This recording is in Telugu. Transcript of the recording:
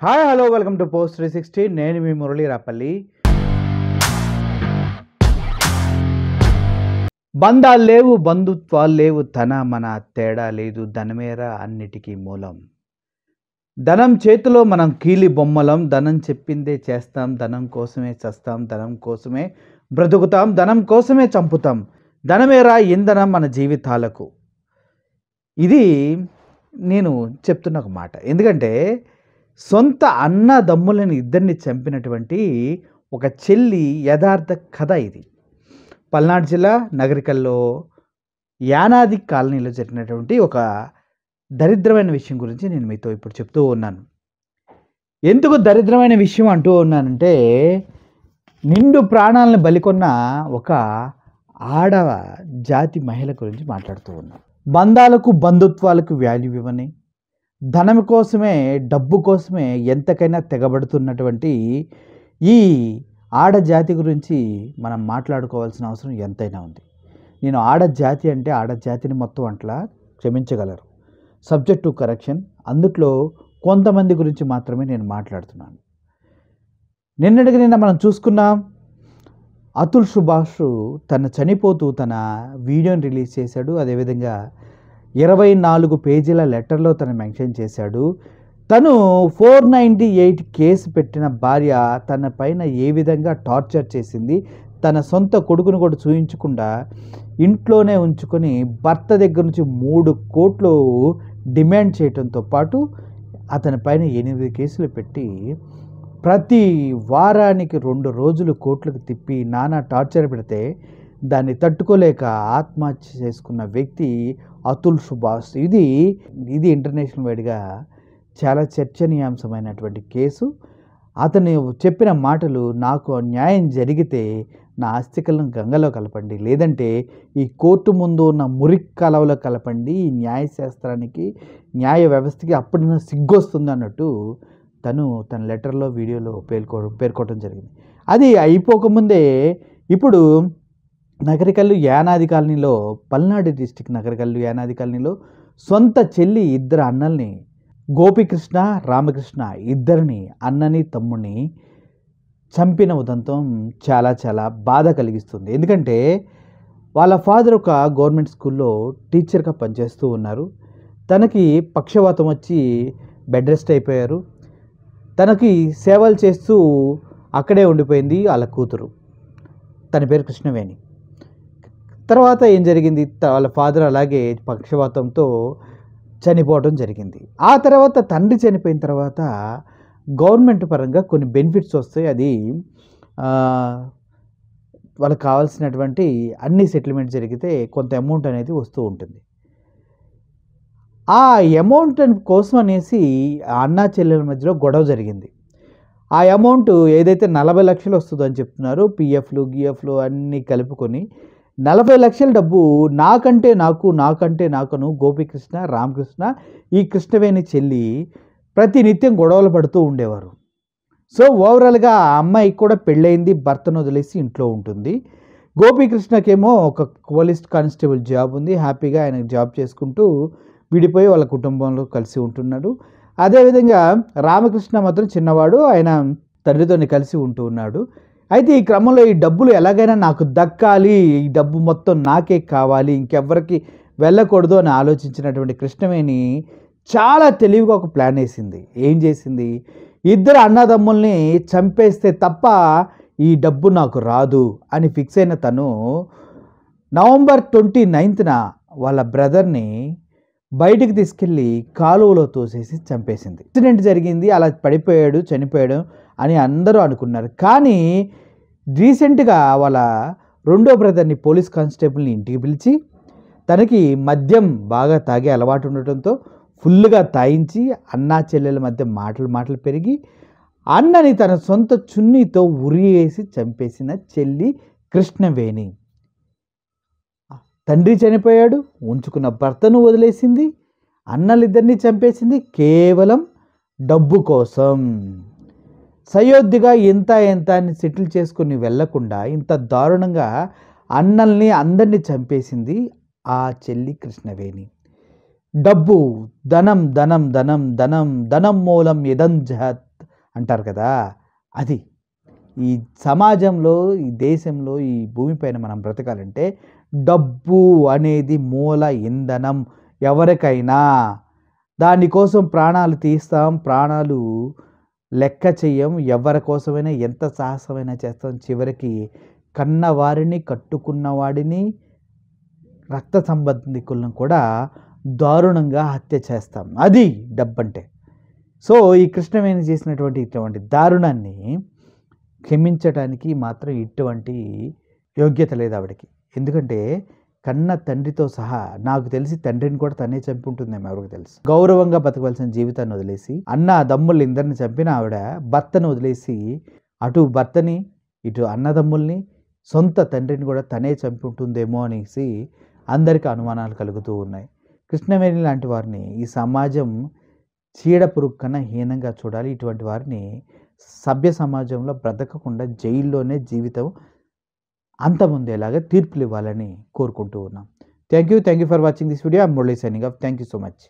Hi hello welcome to post 360. నేను మీ మురళీ రాపల్లి. బంధాలు లేవు, బంధుత్వాలు లేవు, తన మన తేడా లేదు, ధనమేరా అన్నిటికీ మూలం. ధనం చేతిలో మనం కీలి బొమ్మలం, ధనం చెప్పిందే చేస్తాం, ధనం కోసమే చస్తాం, ధనం కోసమే బ్రతుకుతాం, ధనం కోసమే చంపుతాం. ధనమేరా ఇంధనం మన జీవితాలకు. ఇది నేను చెప్తున్న ఒక మాట. ఎందుకంటే సొంత అన్నదమ్ములను ఇద్దరిని చంపినటువంటి ఒక చెల్లి యథార్థ కథ ఇది. పల్నాడు జిల్లా నగరికల్లో యానాది కాలనీలో జరిగినటువంటి ఒక దరిద్రమైన విషయం గురించి నేను మీతో ఇప్పుడు చెప్తూ ఉన్నాను. ఎందుకు దరిద్రమైన విషయం అంటూ ఉన్నానంటే, నిండు ప్రాణాలను బలికొన్న ఒక ఆడవ జాతి మహిళ గురించి మాట్లాడుతూ ఉన్నాను. బంధాలకు బంధుత్వాలకు వాల్యూ ఇవ్వని, ధనం కోసమే డబ్బు కోసమే ఎంతకైనా తెగబడుతున్నటువంటి ఈ ఆడజాతి గురించి మనం మాట్లాడుకోవాల్సిన అవసరం ఎంతైనా ఉంది. నేను ఆడజాతి అంటే ఆడజాతిని మొత్తం అట్లా క్షమించగలరు. Subject to correction. అందుట్లో కొంతమంది గురించి మాత్రమే నేను మాట్లాడుతున్నాను. నిన్న మనం చూసుకున్నాం. అతుల్ సుభాష్ చనిపోతూ తన వీడియోని రిలీజ్ చేశాడు. అదేవిధంగా 24 పేజీల లెటర్లో తను మెన్షన్ చేశాడు. తను 498 కేసు పెట్టిన భార్య తన పైన ఏ విధంగా టార్చర్ చేసింది, తన సొంత కొడుకును కూడా చూయించకుండా ఇంట్లోనే ఉంచుకొని భర్త దగ్గర నుంచి 3 కోట్లు డిమాండ్ చేయడంతో పాటు అతని పైన 8 కేసులు పెట్టి ప్రతి వారానికి 2 రోజులు కోర్టులకు తిప్పి నానా టార్చర్ పెడితే దాన్ని తట్టుకోలేక ఆత్మహత్య చేసుకున్న వ్యక్తి అతుల్ సుభాష్. ఇది ఇంటర్నేషనల్ వైడ్గా చాలా చర్చనీయాంశమైనటువంటి కేసు. అతను చెప్పిన మాటలు, నాకు న్యాయం జరిగితే నా ఆస్తికలను గంగలో కలపండి, లేదంటే ఈ కోర్టు ముందు ఉన్న మురికి కాలువలో కలపండి, ఈ న్యాయశాస్త్రానికి న్యాయ వ్యవస్థకి అప్పుడు సిగ్గొస్తుంది అన్నట్టు తన లెటర్లో వీడియోలో పేర్కోవడం జరిగింది. అది అయిపోకముందే ఇప్పుడు నగరికల్లు యానాది కాలనీలో, పల్నాడు డిస్టిక్ నగరికల్లు యానాది కాలనీలో సొంత చెల్లి ఇద్దరు అన్నల్ని, గోపికృష్ణ రామకృష్ణ ఇద్దరిని, అన్నని తమ్ముని చంపిన ఉదంతం చాలా చాలా బాధ కలిగిస్తుంది. ఎందుకంటే వాళ్ళ ఫాదర్ ఒక గవర్నమెంట్ స్కూల్లో టీచర్గా పనిచేస్తూ ఉన్నారు. తనకి పక్షవాతం వచ్చి బెడ్ రెస్ట్ అయిపోయారు. తనకి సేవలు చేస్తూ అక్కడే ఉండిపోయింది వాళ్ళ కూతురు. తన పేరు కృష్ణవేణి. తర్వాత ఏం జరిగింది, వాళ్ళ ఫాదర్ అలాగే పక్షవాతంతో చనిపోవడం జరిగింది. ఆ తర్వాత తండ్రి చనిపోయిన తర్వాత గవర్నమెంట్ పరంగా కొన్ని బెనిఫిట్స్ వస్తాయి. అది వాళ్ళకి కావాల్సినటువంటి అన్ని సెటిల్మెంట్ జరిగితే కొంత అమౌంట్ అనేది వస్తూ ఉంటుంది. ఆ అమౌంట్ కోసం అనేసి అన్నా చెల్లెల మధ్యలో గొడవ జరిగింది. ఆ అమౌంట్ ఏదైతే 40 లక్షలు వస్తుందని చెప్తున్నారు, పిఎఫ్లు గిఎఫ్లు అన్నీ కలుపుకొని 40 లక్షల డబ్బు నాకంటే నాకును గోపికృష్ణ రామకృష్ణ ఈ కృష్ణవేణి చెల్లి ప్రతినిత్యం గొడవలు పడుతూ ఉండేవారు. సో ఓవరాల్గా ఆ అమ్మాయికి కూడా పెళ్ళయింది, భర్తను వదిలేసి ఇంట్లో ఉంటుంది. గోపికృష్ణకేమో ఒక పోలీస్ కానిస్టేబుల్ జాబ్ ఉంది, హ్యాపీగా ఆయన జాబ్ చేసుకుంటూ విడిపోయి వాళ్ళ కుటుంబంలో కలిసి ఉంటున్నాడు. అదేవిధంగా రామకృష్ణ మాత్రం చిన్నవాడు, ఆయన తండ్రితో కలిసి ఉంటూ ఉన్నాడు. అయితే ఈ క్రమంలో ఈ డబ్బులు ఎలాగైనా నాకు దక్కాలి, ఈ డబ్బు మొత్తం నాకే కావాలి, ఇంకెవ్వరికి వెళ్ళకూడదు అని ఆలోచించినటువంటి కృష్ణవేణి చాలా తెలివిగా ఒక ప్లాన్ వేసింది. ఏం చేసింది, ఇద్దరు అన్నదమ్ముల్ని చంపేస్తే తప్ప ఈ డబ్బు నాకు రాదు అని ఫిక్స్ అయిన తను నవంబర్ 29న వాళ్ళ బ్రదర్ని బయటికి తీసుకెళ్ళి కాలువలో తోసేసి చంపేసింది. యాక్సిడెంట్ జరిగింది, అలా పడిపోయాడు, చనిపోయాడు అని అందరూ అనుకున్నారు. కానీ రీసెంట్గా వాళ్ళ రెండో బ్రదర్ని పోలీస్ కానిస్టేబుల్ని ఇంటికి పిలిచి తనకి మద్యం బాగా తాగే అలవాటు ఉండటంతో ఫుల్గా తాయించి అన్నా చెల్లెల మధ్య మాటలు పెరిగి అన్నని తన సొంత చున్నీతో ఉరియేసి చంపేసిన చెల్లి కృష్ణవేణి. తండ్రి చనిపోయాడు, ఉంచుకున్న భర్తను వదిలేసింది, అన్నలిద్దరినీ చంపేసింది కేవలం డబ్బు కోసం. సయోధ్యగా ఎంత అని సెటిల్ చేసుకుని వెళ్లకుండా ఇంత దారుణంగా అన్నల్ని అందరినీ చంపేసింది ఆ చెల్లి కృష్ణవేణి. డబ్బు, ధనం ధనం ధనం ధనం ధనం మూలం ఇదం జహత్ అంటారు కదా, అది ఈ సమాజంలో, ఈ దేశంలో, ఈ భూమిపైన మనం బ్రతకాలంటే డబ్బు అనేది మూల ఇంధనం ఎవరికైనా. దానికోసం ప్రాణాలు తీస్తాం, ప్రాణాలు లెక్క చెయ్యం, ఎవరి కోసమైనా ఎంత సాహసమైనా చేస్తాం. చివరికి కన్నవారిని, కట్టుకున్న వాడిని, రక్త సంబంధికులను కూడా దారుణంగా హత్య చేస్తాం. అది డబ్బంటే. సో ఈ కృష్ణవేణి చేసినటువంటి ఇటువంటి దారుణాన్ని క్షమించటానికి మాత్రం ఇటువంటి యోగ్యత లేదు ఆవిడకి. ఎందుకంటే కన్న తండ్రితో సహా, నాకు తెలిసి తండ్రిని కూడా తనే చంపి ఉంటుందేమో, ఎవరికి తెలుసు. గౌరవంగా బతకవలసిన జీవితాన్ని వదిలేసి, అన్న దమ్ముల్ని ఇద్దరిని చంపిన ఆవిడ భర్తను వదిలేసి, అటు భర్తని ఇటు అన్నదమ్ముల్ని సొంత తండ్రిని కూడా తనే చంపి ఉంటుందేమో అనేసి అందరికీ అనుమానాలు కలుగుతూ ఉన్నాయి. కృష్ణవేణి లాంటి వారిని ఈ సమాజం చీడ పురుగు కన్నా హీనంగా చూడాలి. ఇటువంటి వారిని సభ్య సమాజంలో బ్రతకకుండా జైల్లోనే జీవితం అంతముందేలాగా తీర్పులు ఇవ్వాలని కోరుకుంటూ ఉన్నాం. Thank you for watching this video. I'm Murali signing off. Thank you so much.